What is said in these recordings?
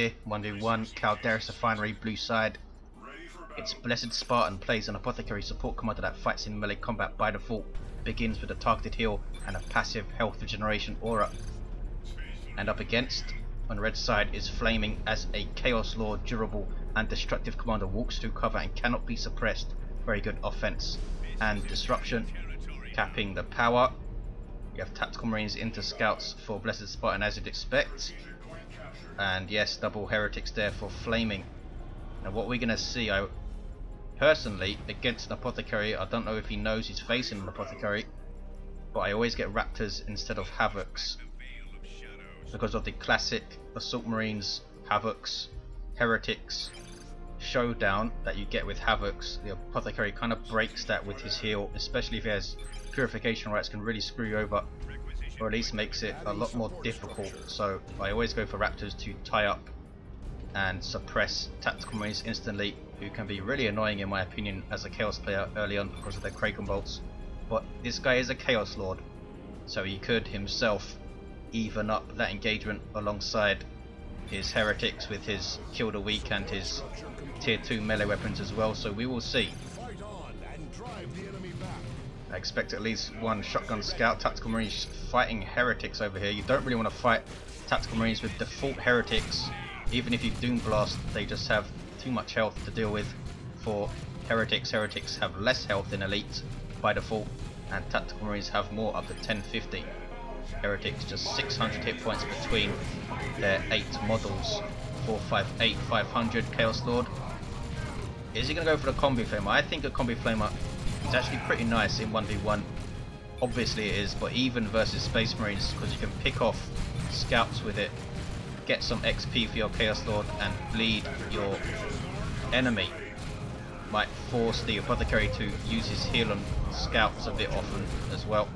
here, 1v1, Calderis Refinery, blue side. It's Blessed Spartan, plays an Apothecary support commander that fights in melee combat by default, begins with a targeted heal and a passive health regeneration aura. And up against, on red side, is Flaming as a Chaos Lord, durable and destructive commander, walks through cover and cannot be suppressed. Very good offense and disruption, capping the power. You have Tactical Marines into Scouts for Blessed Spartan as you'd expect. And yes, double Heretics there for Flaming. Now what we're going to see, personally, against an Apothecary, I don't know if he knows he's facing an Apothecary, but I always get Raptors instead of Havocs. Because of the classic Assault Marines, Havocs, Heretics showdown that you get with Havocs, the Apothecary kind of breaks that with his heal, especially if he has Purification rights, can really screw you over, or at least makes it a lot more difficult. So I always go for Raptors to tie up and suppress Tactical Marines instantly, who can be really annoying in my opinion as a Chaos player early on because of their Kraken bolts. But this guy is a Chaos Lord, so he could himself even up that engagement alongside his Heretics with his Kill the Weak and his tier 2 melee weapons as well, so we will see. I expect at least one shotgun scout. Tactical Marines fighting Heretics over here. You don't really want to fight Tactical Marines with default Heretics. Even if you Doom Blast, they just have too much health to deal with. For Heretics, Heretics have less health in Elite by default, and Tactical Marines have more, up to 1050. Heretics just 600 hit points between their 8 models. 458, 500 Chaos Lord. Is he going to go for the Combi Flamer? I think a Combi Flamer is actually pretty nice in 1v1. Obviously it is, but even versus Space Marines, because you can pick off Scouts with it, get some XP for your Chaos Lord and bleed your enemy. Might force the Apothecary to use his heal on Scouts a bit often as well.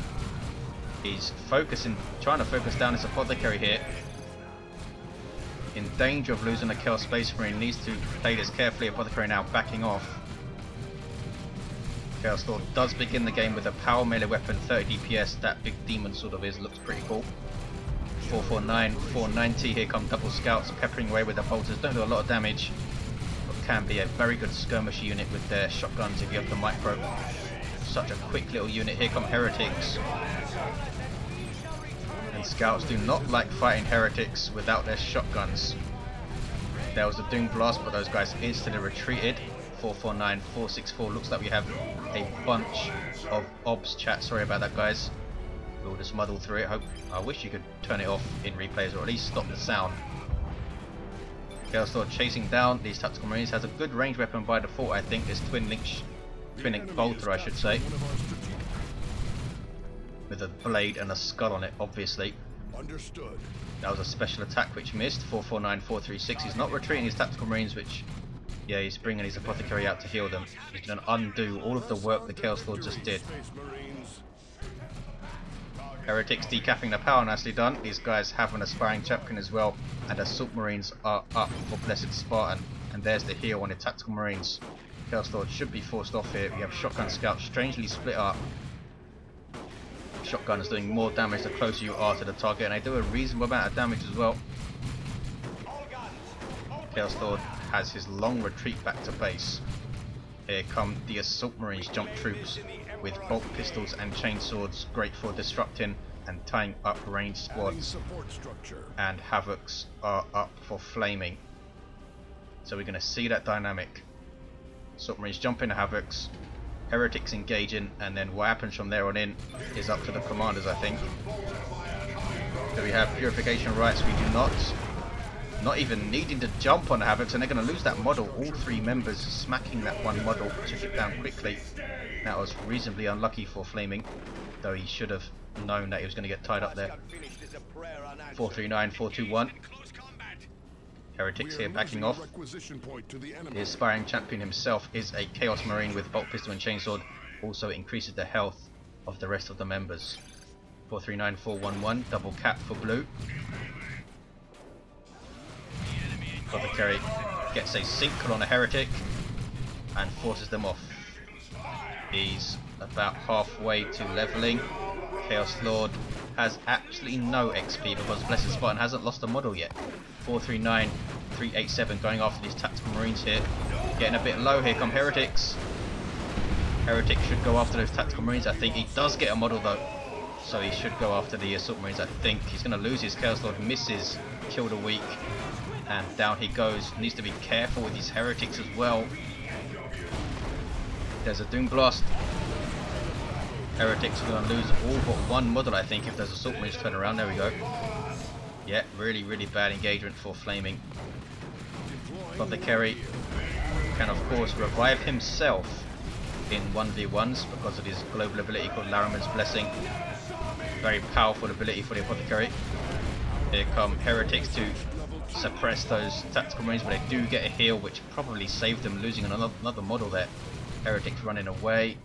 He's trying to focus down his Apothecary here. In danger of losing a Chaos Space Marine, needs to play this carefully. Apothecary now backing off. Chaos Lord does begin the game with a power melee weapon, 30 DPS. That big demon sort of looks pretty cool. 449, 490. Here come double Scouts peppering away with their bolters. Don't do a lot of damage, but can be a very good skirmish unit with their shotguns if you have the micro. Such a quick little unit. Here come Heretics. And Scouts do not like fighting Heretics without their shotguns. There was a Doom Blast, but those guys instantly retreated. 449, 464. Looks like we have a bunch of obs chat. Sorry about that, guys. We'll just muddle through it. I wish you could turn it off in replays, or at least stop the sound. Chaos Lord chasing down these Tactical Marines. Has a good range weapon by default, I think. This Twin Link Bolter, I should say, with a blade and a skull on it, obviously. Understood. That was a special attack which missed. 449, 436. He's not retreating his Tactical Marines, which, yeah, he's bringing his Apothecary out to heal them. He's going to undo all of the work the Chaos Lord just did. Heretics decapping the power, nicely done. These guys have an aspiring champion as well, and Assault Marines are up for Blessed Spartan. And there's the heal on the Tactical Marines. Chaos Lord should be forced off here. We have Shotgun Scouts strangely split up. Shotgun is doing more damage the closer you are to the target, and they do a reasonable amount of damage as well. Chaos Lord has his long retreat back to base. Here come the Assault Marines jump troops with bolt pistols and chainswords, great for disrupting and tying up ranged squads. And Havocs are up for Flaming. So we're going to see that dynamic. Assault Marines jump into Havocs, Heretics engaging, and then what happens from there on in is up to the commanders, I think. So we have Purification rights. We do not even needing to jump on the Havocs, and they're going to lose that model. All 3 members smacking that one model, took it down quickly. That was reasonably unlucky for Flaming, though he should have known that he was going to get tied up there. 439, 421. Heretics here backing off. The aspiring champion himself is a Chaos Marine with bolt pistol and chainsword. Also increases the health of the rest of the members. 439, 411. Double cap for blue. Apothecary gets a single on a Heretic and forces them off. He's about halfway to leveling. Chaos Lord has absolutely no XP because Blessed Spartan hasn't lost a model yet. 439 387 going after these tactical marines here. Getting a bit low. Here come heretics. Heretics should go after those tactical marines. I think he does get a model though, so he should go after the assault marines. I think he's going to lose his Chaos Lord. Misses, killed a weak, and down he goes. Needs to be careful with these heretics as well. There's a Doom Blast. Heretics are going to lose all but one model, I think, if those assault marines turn around. There we go. Yeah, really, really bad engagement for Flaming. Apothecary can, of course, revive himself in 1v1s because of his global ability called Lariman's Blessing. Very powerful ability for the Apothecary. Here come heretics to suppress those tactical marines, but they do get a heal, which probably saved them losing another model there. Heretics running away.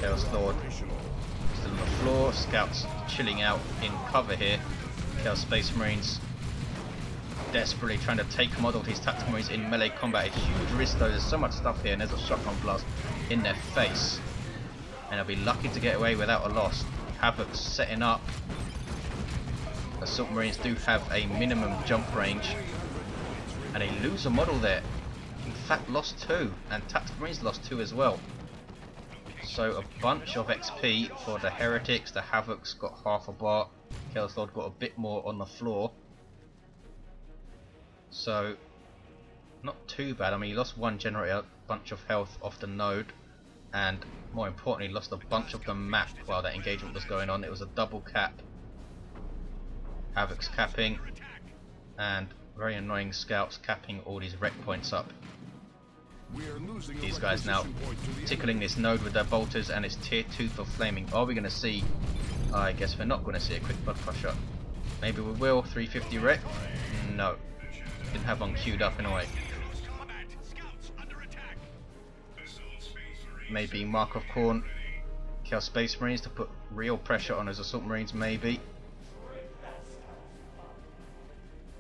Chaos Lord still on the floor. Scouts chilling out in cover here. Chaos Space Marines desperately trying to take model these tactical marines in melee combat. A huge risk though. There's so much stuff here, and there's a shotgun blast in their face, and they'll be lucky to get away without a loss. Havoc setting up. Assault Marines do have a minimum jump range, and they lose a model there. In fact, lost 2, and tactical marines lost 2 as well. So a bunch of XP for the heretics. The Havoc's got half a bar. Chaos Lord got a bit more on the floor. So not too bad. I mean, he lost 1 generator, a bunch of health off the node, and more importantly lost a bunch of the map while that engagement was going on. It was a double cap. Havoc's capping, and very annoying scouts capping all these wreck points up. These guys now tickling this node with their bolters, and it's tier 2 for Flaming. Are we going to see? I guess we're not going to see a quick blood crusher. Maybe we will. 350 wreck? No. Didn't have one queued up in a way. Maybe Mark of Khorne, Chaos Space Marines to put real pressure on his assault marines, maybe.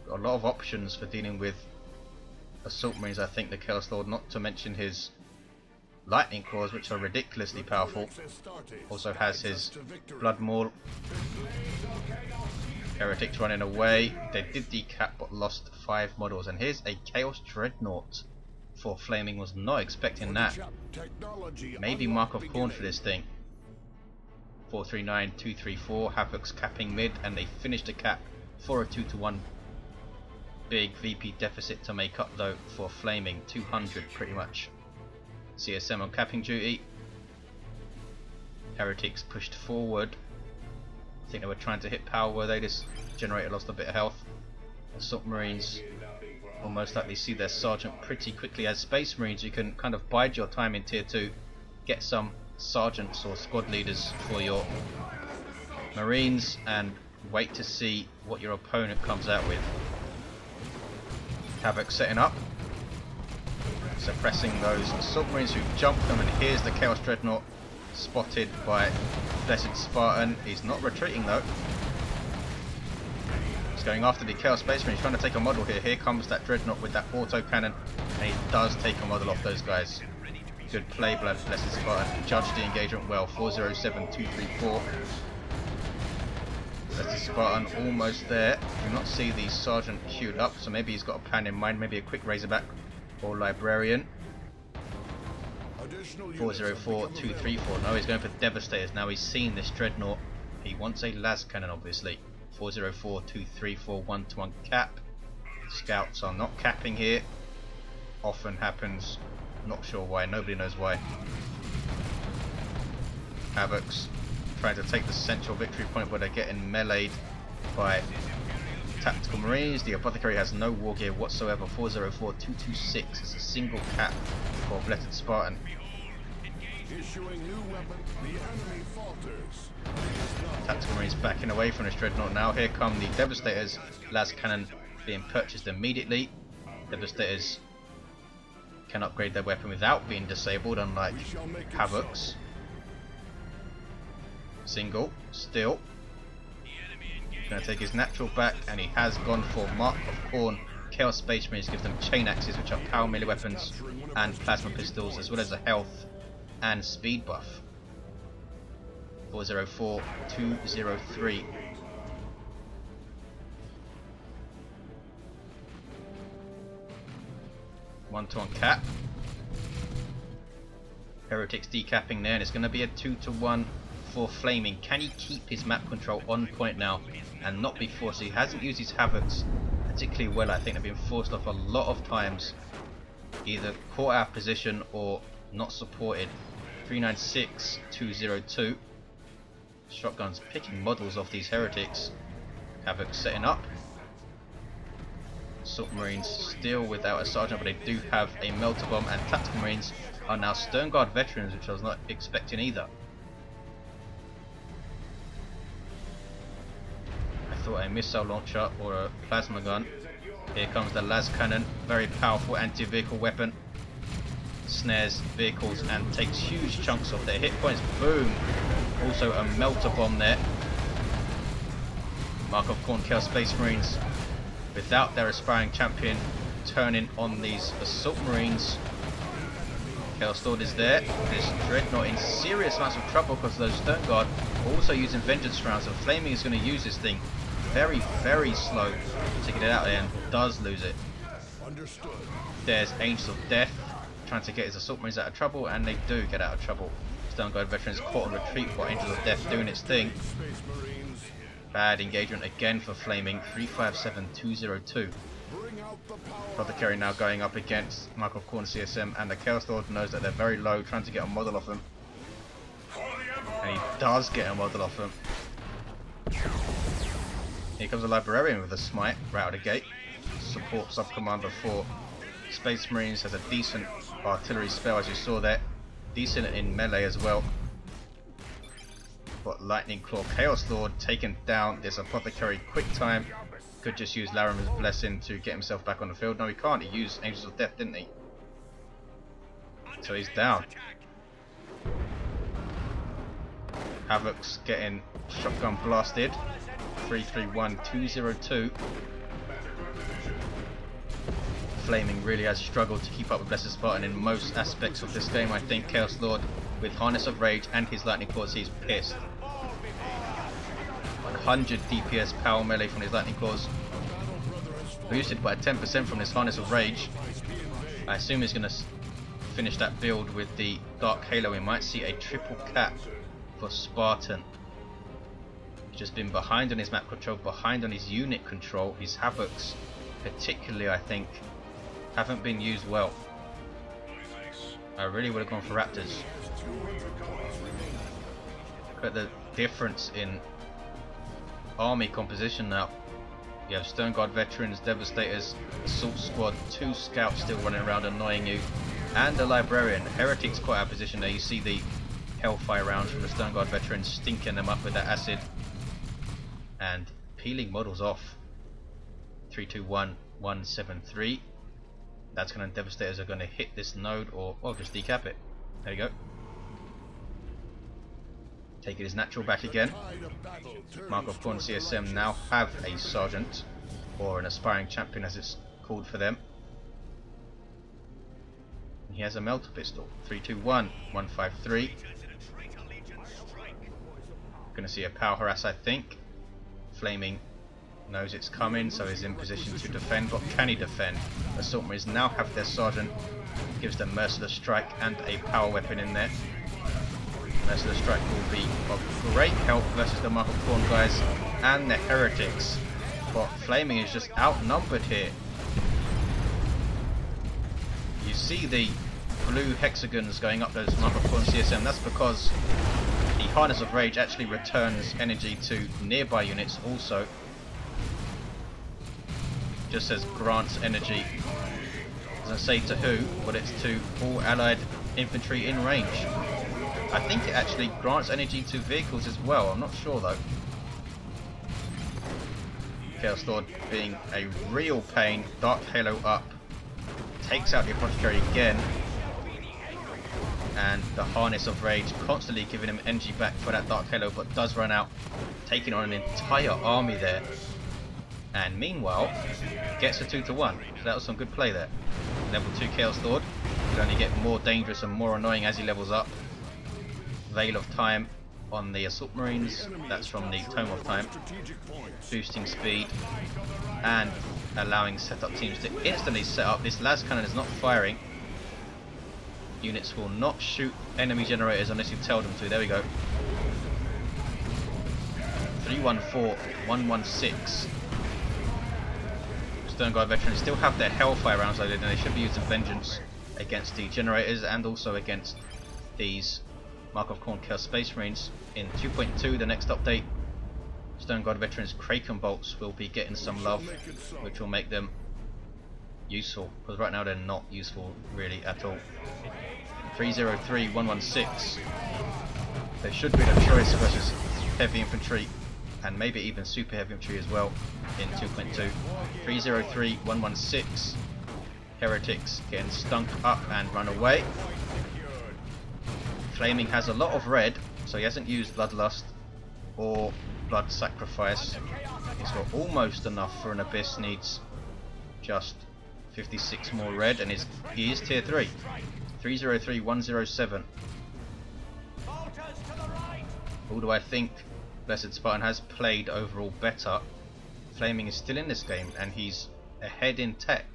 Got a lot of options for dealing with assault marines, I think, the Chaos Lord, not to mention his lightning claws, which are ridiculously powerful. Also has his blood maul. Heretics running away. They did decap but lost 5 models, and here's a Chaos Dreadnought for Flaming. Was not expecting that. Maybe Mark of Khorne for this thing. 439, 234. Havoc's capping mid, and they finished the cap for a 2-to-1. Big VP deficit to make up though for Flaming. 200 pretty much. CSM on capping duty. Heretics pushed forward. I think they were trying to hit power, were they? This generator lost a bit of health. Assault Marines will most likely see their sergeant pretty quickly. As Space Marines, you can kind of bide your time in tier 2, get some sergeants or squad leaders for your Marines, and wait to see what your opponent comes out with. Havoc setting up, suppressing those assault marines who jumped them, and here's the Chaos Dreadnought spotted by Blessed Spartan. He's not retreating though. He's going after the Chaos Space Marine. He's trying to take a model here. Here comes that Dreadnought with that auto cannon, and he does take a model off those guys. Good play, Blessed Spartan. Judged the engagement well. 407, 234. Blessed Spartan almost there. Do not see the sergeant queued up, so maybe he's got a plan in mind. Maybe a quick Razorback or Librarian. 404, 234. No, he's going for Devastators. Now he's seen this Dreadnought. He wants a las cannon, obviously. 404, 234, 1-to-1 cap. Scouts are not capping here. Often happens. Not sure why. Nobody knows why. Havoc's trying to take the central victory point, where they're getting meleeed by tactical marines. The Apothecary has no war gear whatsoever. 404, 226 is a single cap for Blessed Spartan. Tactical marines backing away from this Dreadnought now. Here come the Devastators. Las cannon being purchased immediately. Devastators can upgrade their weapon without being disabled, unlike Havoc's. Single, still. Going to take his natural back, and he has gone for Mark of Khorne. Chaos Space Marines gives them chain axes, which are power melee weapons, and plasma pistols, as well as a health and speed buff. 404, 203. 1-to-1 cap. Heretics decapping there, and it's going to be a 2-to-1 for Flaming. Can he keep his map control on point now and not be forced? He hasn't used his Havocs particularly well. I think they've been forced off a lot of times, either caught out of position or not supported. 396, 202. Shotguns picking models off these Heretics. Havoc setting up. Assault Marines still without a sergeant, but they do have a melter bomb, and Tactical Marines are now Stern Guard veterans, which I was not expecting either. I thought a missile launcher or a plasma gun. Here comes the las cannon, very powerful anti-vehicle weapon. Snares vehicles and takes huge chunks off their hit points. Boom! Also a melter bomb there. Mark of Khorne Chaos Space Marines, without their aspiring champion, turning on these Assault Marines. Chaos Lord is there. This Dreadnought in serious amounts of trouble because those Stern Guard are also using Vengeance rounds, and Flaming is going to use this thing very, very slow to get it out there, and does lose it. There's Angels of Death trying to get his Assault Marines out of trouble, and they do get out of trouble. Stern Guard veterans caught on retreat while Angels of Death doing its thing. Bad engagement again for Flaming. 357, 202. Apothecary now going up against Mark of Khorne CSM, and the Chaos Lord knows that they're very low, trying to get a model off them. And he does get a model off them. Here comes a Librarian with a smite right out of the gate. Support sub-commander for Space Marines, has a decent artillery spell, as you saw there. Decent in melee as well. Got Lightning Claw. Chaos Lord taking down this Apothecary quick time. Could just use Larimer's Blessing to get himself back on the field. No, he can't. He used Angels of Death, didn't he? So he's down. Havoc's getting shotgun blasted. 331, 202. Flaming really has struggled to keep up with Blessed Spartan in most aspects of this game. I think Chaos Lord, with Harness of Rage and his Lightning Claws, he's pissed. 100 DPS power melee from his Lightning Claws, boosted by 10% from this Harness of Rage. I assume he's going to finish that build with the Dark Halo. We might see a triple cap for Spartan. He's just been behind on his map control, behind on his unit control. His Havocs, particularly, I think, haven't been used well. I really would have gone for Raptors. Look at the difference in army composition now. You have Stern Guard veterans, Devastators, Assault Squad, 2 scouts still running around annoying you, and a Librarian. Heretics quite out of position there. You see the Hellfire rounds from the Stern Guard veterans stinking them up with that acid and peeling models off. 321, 173. That's going to, Devastators are going to hit this node or just decap it. There you go. Taking his natural back again. Mark of Khorne CSM now have a sergeant, or an aspiring champion as it's called for them. And he has a melter pistol. 321, 153. Going to see a power harass, I think. Flaming knows it's coming, so he's in position to defend, but can he defend? Assault Marines now have their sergeant, gives them Merciless Strike and a power weapon in there. Merciless Strike will be of great help versus the Mark of Khorne guys and the Heretics, but Flaming is just outnumbered here. You see the blue hexagons going up those Mark of Khorne CSM. That's because the Harness of Rage actually returns energy to nearby units also. Just says grants energy, doesn't say to who, but it's to all allied infantry in range. I think it actually grants energy to vehicles as well, I'm not sure though. Chaos Lord being a real pain. Dark Halo up, takes out the Apothecary again, and the Harness of Rage constantly giving him energy back for that Dark Halo, but does run out, taking on an entire army there. And meanwhile, gets a 2-to-1. So that was some good play there. Level 2 Chaos Lord will only get more dangerous and more annoying as he levels up. Veil of Time on the Assault Marines. That's from the Tome of Time, boosting speed and allowing setup teams to instantly set up. This las cannon is not firing. Units will not shoot enemy generators unless you tell them to. There we go. 314, 116. Stone Guard veterans still have their Hellfire rounds loaded, and they should be using Vengeance against the generators and also against these Mark of Khorne Chaos Space Marines. In 2.2, the next update, Stone Guard veterans Kraken bolts will be getting some love, which will make them useful, because right now they're not useful really at all. 303, 116. They should be the choice versus heavy infantry and maybe even super heavy infantry as well in 2.2. 303, 116. Heretics getting stunk up and run away. Flaming has a lot of red, so he hasn't used Bloodlust or Blood Sacrifice. He's got almost enough for an Abyss, needs just 56 more red, and he is tier 3. 303, 107. Although I think Blessed Spartan has played overall better, Flaming is still in this game and he's ahead in tech.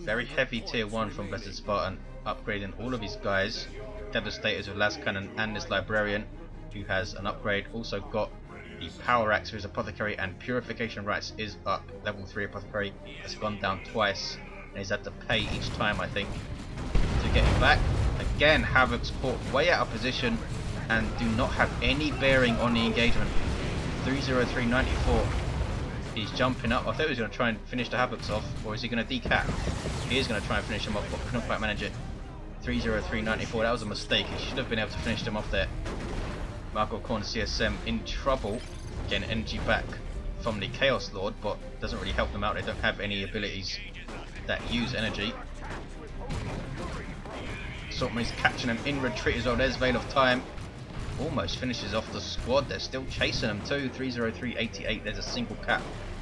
Very heavy tier 1 from Blessed Spartan, upgrading all of his guys. Devastators with Las Cannon and this Librarian, who has an upgrade. Also got the Power Axe for his Apothecary, and Purification Rites is up. Level 3 Apothecary has gone down twice, and he's had to pay each time, I think, to get him back. Again, Havoc's caught way out of position and do not have any bearing on the engagement. 303.94. He's jumping up. I thought he was going to try and finish the Havocs off, or is he going to decap? He is going to try and finish him off, but couldn't quite manage it. 303.94. That was a mistake. He should have been able to finish them off there. Mark of Khorne CSM in trouble, getting energy back from the Chaos Lord, but doesn't really help them out. They don't have any abilities that use energy. Assault Marines catching them in retreat as well. There's Veil of Time. Almost finishes off the squad. They're still chasing them too. 303.88. There's a single cap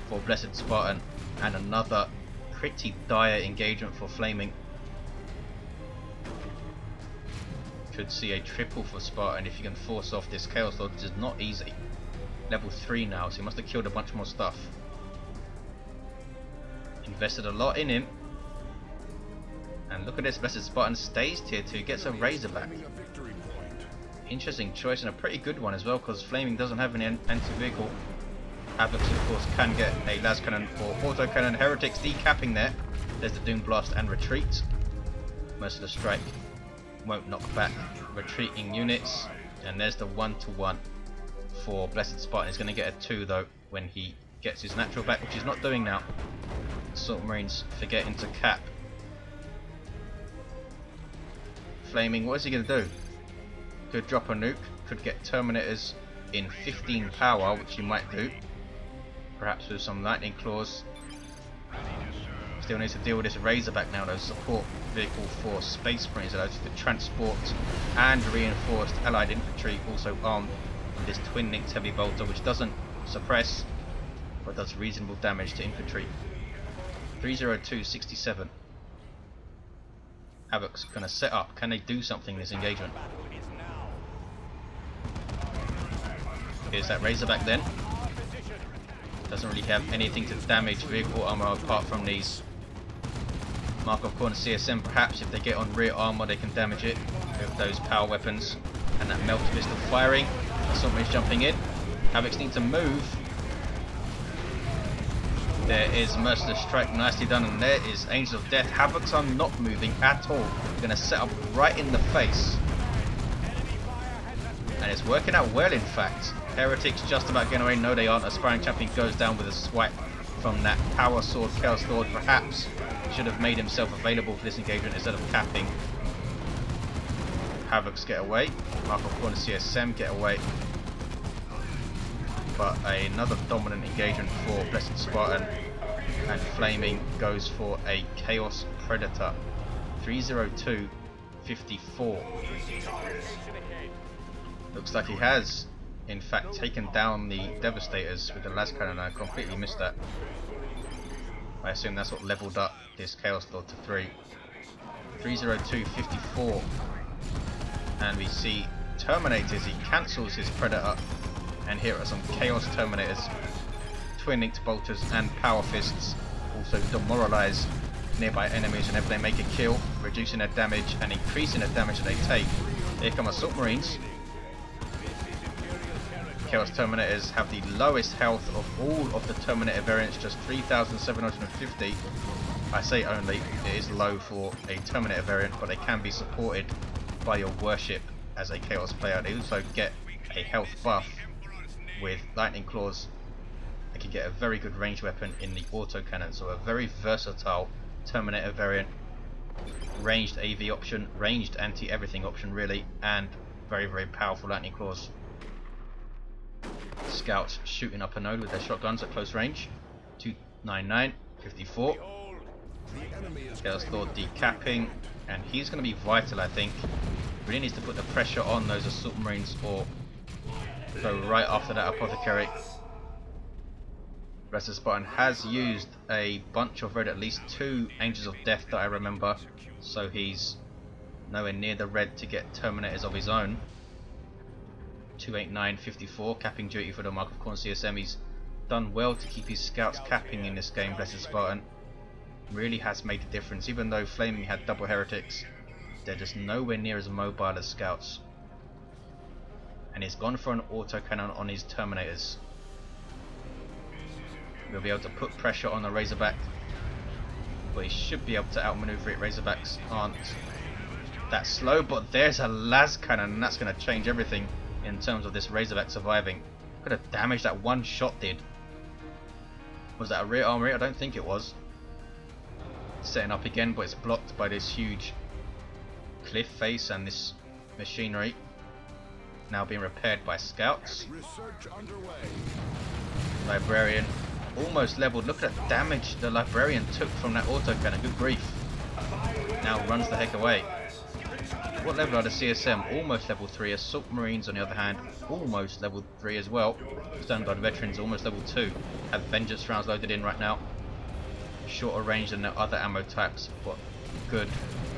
for Blessed Spartan and another pretty dire engagement for Flaming. Could see a triple for Spartan if you can force off this Chaos Lord, which is not easy. Level 3 now, so he must have killed a bunch more stuff. Invested a lot in him. And look at this, Blessed Spartan stays tier 2, gets a Razorback. Interesting choice, and a pretty good one as well, because Flaming doesn't have any anti-vehicle. Havocs, of course, can get a las cannon or auto cannon. Heretics decapping there. There's the Doom Blast and retreat. Merciless Strike won't knock back retreating units, and there's the 1-to-1 for Blessed Spartan. He's going to get a 2 though when he gets his natural back, which he's not doing now. Assault Marines forgetting to cap. Flaming, what is he going to do? Could drop a nuke, could get Terminators in 15 power, which he might do. Perhaps with some Lightning Claws. Still needs to deal with this Razorback now, though. Support vehicle for Space Marines allows you to transport and reinforced allied infantry, also armed with this twin-linked heavy bolter, which doesn't suppress but does reasonable damage to infantry. 302.67. Havoc's gonna set up. Can they do something in this engagement? Here's that Razorback then. Doesn't really have anything to damage vehicle armor apart from these Mark of Khorne CSM. Perhaps if they get on rear armor they can damage it with those power weapons. And that Melt Pistol firing. Assault Marines jumping in. Havoc's need to move. There is Merciless Strike, nicely done, and there is Angels of Death. Havoc's are not moving at all. They're going to set up right in the face. And it's working out well, in fact. Heretics just about getting away. No, they aren't. Aspiring Champion goes down with a swipe from that Power Sword. Chaos Lord perhaps should have made himself available for this engagement instead of capping. Havoc's get away. Mark of Khorne CSM get away. But another dominant engagement for Blessed Spartan, and Flaming goes for a Chaos Predator. 302.54. Looks like he has in fact taken down the Devastators with the las cannon. I completely missed that. I assume that's what leveled up this Chaos Lord to 3. 302.54. And we see Terminators, he cancels his Predator, and here are some Chaos Terminators, Twin Linked Bolters and Power Fists also demoralise nearby enemies whenever they make a kill, reducing their damage and increasing the damage that they take. Here come Assault Marines. Chaos Terminators have the lowest health of all of the Terminator variants, just 3,750. I say only, it is low for a Terminator variant, but they can be supported by your worship as a Chaos player. They also get a health buff with Lightning Claws. They can get a very good ranged weapon in the autocannon, so a very versatile Terminator variant. Ranged AV option, ranged anti-everything option really, and very, very powerful Lightning Claws. Scouts shooting up a node with their shotguns at close range. 299, 54. Chaos Lord decapping, and he's going to be vital, I think. Really needs to put the pressure on those Assault Marines or go right after that Apothecary. Restless Spartan has used a bunch of red, at least 2 Angels of Death that I remember, so he's nowhere near the red to get Terminators of his own. 289, 54, capping duty for the Mark of Khorne CSM. He's done well to keep his scouts capping in this game, Blessed Spartan. Really has made a difference, even though Flaming had double heretics. They're just nowhere near as mobile as scouts. And he's gone for an autocannon on his Terminators. We'll be able to put pressure on the Razorback, but he should be able to outmaneuver it. Razorbacks aren't that slow, but there's a las cannon, and that's going to change everything in terms of this Razorback surviving. Look at the damage that one shot did. Was that a rear armory? I don't think it was. Setting up again, but it's blocked by this huge cliff face and this machinery. Now being repaired by scouts. Librarian almost leveled. Look at the damage the Librarian took from that autocannon. Good grief. Now runs the heck away. What level are the CSM? Almost level 3. Assault Marines on the other hand, almost level 3 as well. Stone Guard Veterans almost level 2. Have Vengeance rounds loaded in right now. Shorter range than the other ammo types, but good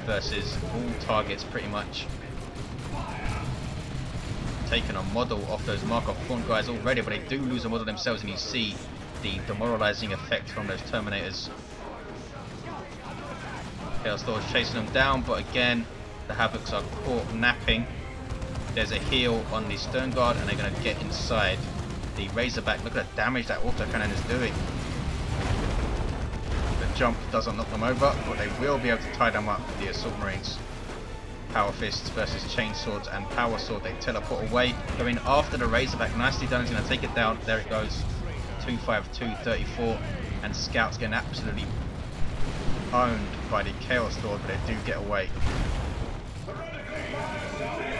versus all targets pretty much. Taking a model off those Mark of Khorne guys already, but they do lose a model themselves, and you see the demoralizing effect from those Terminators. Chaos Lord is chasing them down, but again the Havocs are caught napping. There's a heal on the Stone Guard, and they're going to get inside the Razorback. Look at the damage that autocannon is doing. The jump doesn't knock them over, but they will be able to tie them up with the Assault Marines. Power Fists versus Chainswords and Power Sword. They teleport away, going after the Razorback. Nicely done. He's going to take it down. There it goes. 252, 34, and Scouts getting absolutely owned by the Chaos Lord, but they do get away.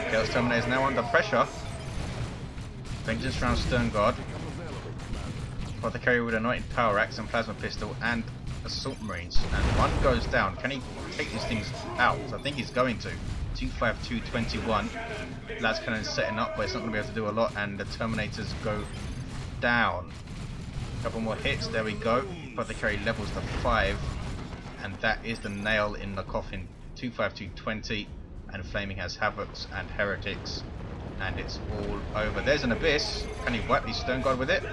Chaos Terminator is now under pressure. Vengeance round Stone Guard. Apothecary with Anointed Power Axe and Plasma Pistol and Assault Marines. And one goes down. Can he take these things out? I think he's going to. 252, 21. Las Cannon is setting up, but it's not going to be able to do a lot, and the Terminators go down. Couple more hits, there we go. Apothecary levels to 5, and that is the nail in the coffin. 252, 20, and Flaming has Havocs and Heretics, and it's all over. There's an Abyss. Can he wipe the Stone Guard with it?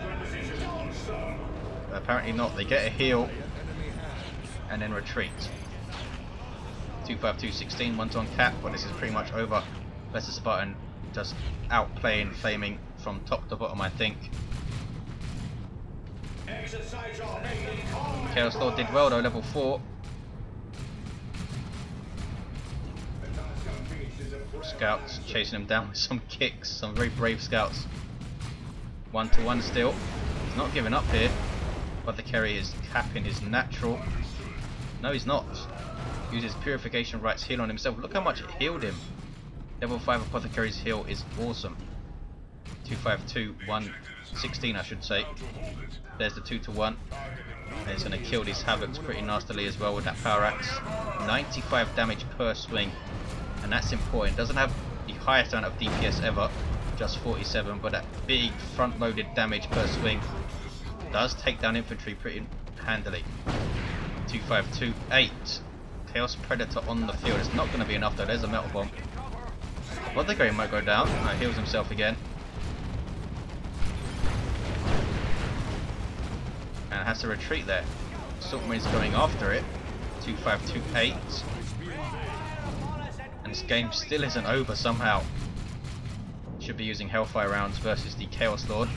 Apparently not. They get a heal and then retreat. 252, 16, one's on cap, but this is pretty much over. Blessed Spartan just outplaying Flaming from top to bottom, I think. Chaos Lord did well though, level 4. Scouts chasing him down with some kicks, some very brave scouts. 1-to-1 still. He's not giving up here. Apothecary is capping his natural. No, he's not. Uses Purification Rites heal on himself. Look how much it healed him. Level 5 Apothecary's heal is awesome. 252, 116 I should say. There's the 2-to-1. And it's going to kill these Havocs pretty nastily as well with that Power Axe. 95 damage per swing. And that's important. Doesn't have the highest amount of DPS ever, just 47, but that big front loaded damage per swing does take down infantry pretty handily. 2528. Chaos Predator on the field. It's not going to be enough though. There's a metal bomb. Apothecary might go down. Heals himself again. And has to retreat there. Assault Marine's going after it. 2528. And this game still isn't over somehow. Should be using Hellfire rounds versus the Chaos Lord.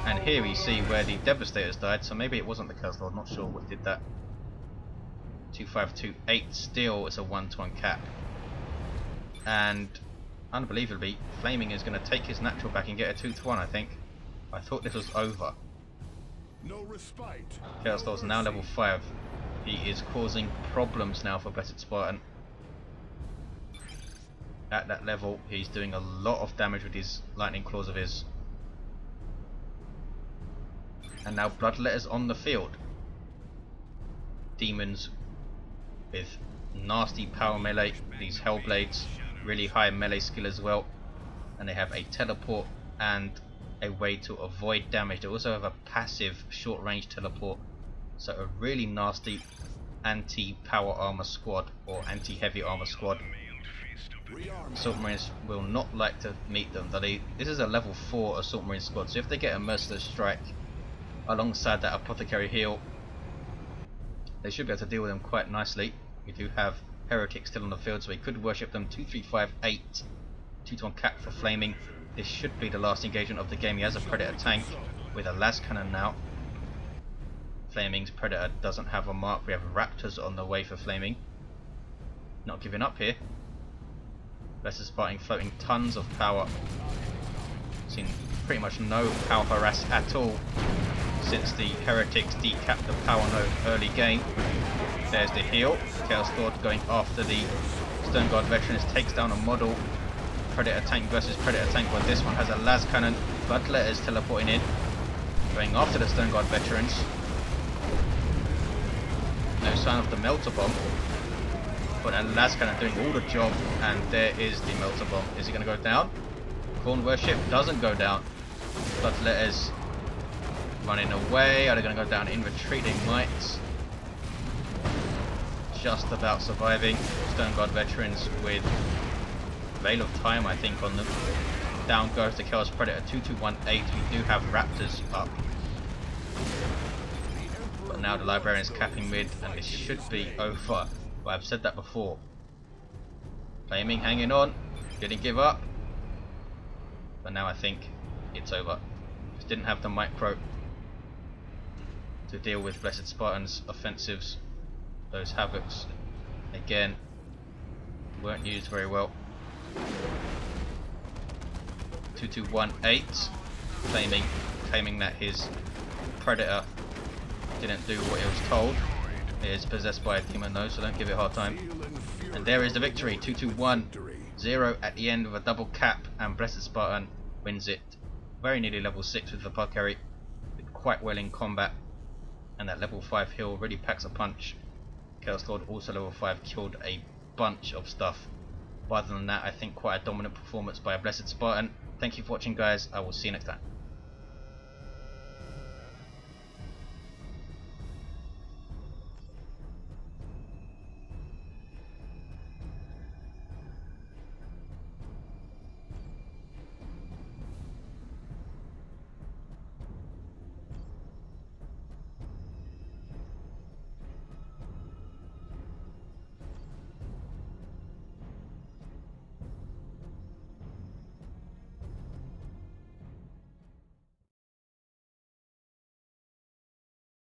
And here we see where the Devastators died, so maybe it wasn't the Chaos Lord, not sure what did that. 2528 still is a 1-to-1 cap. And unbelievably, Flaming is going to take his natural back and get a 2-to-1, I think. I thought this was over. No respite. Chaos Lord's now level 5. He is causing problems now for Blessed Spartan. At that level, he's doing a lot of damage with his lightning claws of his. And now Bloodletters on the field. Demons with nasty power melee, these Hellblades, really high melee skill as well. And they have a teleport and a way to avoid damage. They also have a passive short range teleport. So a really nasty anti-power armor squad or anti-heavy armor squad. Assault Marines will not like to meet them. This is a level 4 Assault Marine squad, so if they get a Merciless Strike alongside that Apothecary heal, they should be able to deal with them quite nicely. We do have Heretics still on the field, so we could worship them. 2358, 2-to-1 cap for Flaming. This should be the last engagement of the game. He has a Predator tank with a las cannon now. Flaming's Predator doesn't have a mark. We have Raptors on the way for Flaming. Not giving up here. Blessed Spartan floating tons of power. Seen pretty much no power harass at all since the Heretics decapped the power node early game. There's the heal. Chaos Lord going after the Stone Guard Veterans, takes down a model. Predator tank versus Predator tank, but this one has a las cannon. Bloodletters teleporting in, going after the Stone Guard Veterans. No sign of the Melter Bomb, but a las cannon doing all the job, and there is the Melter Bomb. Is it going to go down? Khorne Worship doesn't go down. Bloodletters running away. Are they going to go down in retreat? They might. Just about surviving. Stone Guard Veterans with Veil of Time, I think, on them. Down goes the Chaos Predator. 2218. We do have Raptors up. But now the Librarian's capping mid, and this should be over. But I've said that before. Flaming hanging on. Didn't give up. But now I think it's over. Just didn't have the micro to deal with Blessed Spartan's offensives. Those Havocs, again, weren't used very well. 2218. Flaming, claiming that his Predator didn't do what he was told. It is possessed by a demon though, so don't give it a hard time. And there is the victory. 2-2-1-0 at the end with a double cap, and Blessed Spartan wins it. Very nearly level 6 with the Apothecary. Did quite well in combat, and that level 5 heal really packs a punch. Chaos Lord also level 5 killed a bunch of stuff. But other than that, I think quite a dominant performance by a Blessed Spartan. Thank you for watching, guys. I will see you next time.